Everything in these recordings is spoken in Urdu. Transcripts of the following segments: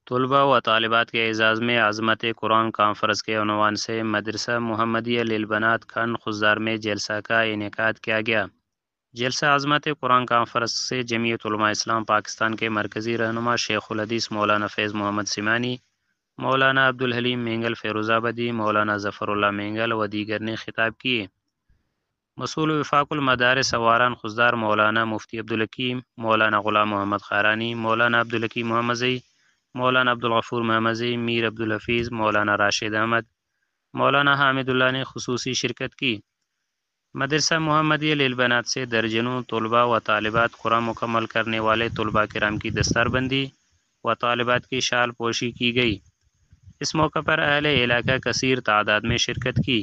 طلباء و طالبات کے اعزاز میں عظمت قرآن کانفرنس کے عنوان سے مدرسہ محمدیہ للبنات کھنڈ خضدار میں جلسہ کا انعقاد کیا گیا۔ جلسہ عظمت قرآن کانفرنس سے جمعیت علماء اسلام پاکستان کے مرکزی رہنما شیخ الحدیث مولانا فیض محمد سیمانی، مولانا عبدالحلیم مینگل فیروز آبادی، مولانا ظفر اللہ مینگل و دیگر نے خطاب کیے۔ مسئول وفاق المدارس سواران خضدار مولانا مفتی عبدالحکیم، مولانا غلام محمد خارانی، مولانا عبدالحکیم محمد زئی، مولانا عبدالغفور محمد زئی، میر عبدالحفیظ، مولانا راشد احمد، مولانا حامد اللہ نے خصوصی شرکت کی۔ مدرسہ محمدیہ للبنات سے درجنوں طلباء و طالبات قرآن مکمل کرنے والے طلباء کرام کی دستار بندی و طالبات کی شال پوشی کی گئی۔ اس موقع پر اہل علاقہ کثیر تعداد میں شرکت کی۔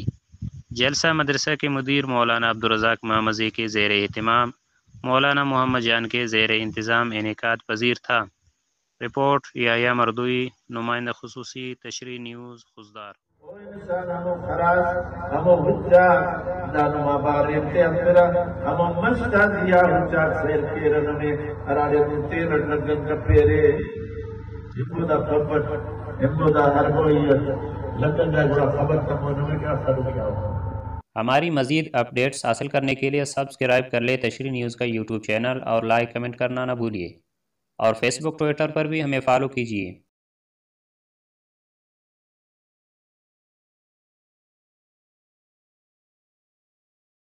جلسہ مدرسہ کے مدیر مولانا عبدالرزاق محمد زئی کے زیر اہتمام مولانا محمد جان کے زیر انتظام انعقاد پذیر تھا۔ رپورٹ یحییٰ مردوئی، نمائندہ خصوصی تشریح نیوز خضدار۔ انسان ہمو خراس ہمو حجا دانو ماباریم تے امپرا ہمو مشتا دیا حجا سیل کے رنمے ہراڑے تیر لگن کپیرے ہمو دا پپٹ ہمو دا ہرگوئیت لگن دا گوڑا خبر تمونوں کیا سر کیا ہو۔ ہماری مزید اپڈیٹس حاصل کرنے کے لیے سبسکرائب کر لیں تشریح نیوز کا یوٹیوب چینل اور لائک کمنٹ کرنا نہ بھولیے، اور فیس بک ٹویٹر پر بھی ہمیں فالو کیجیے۔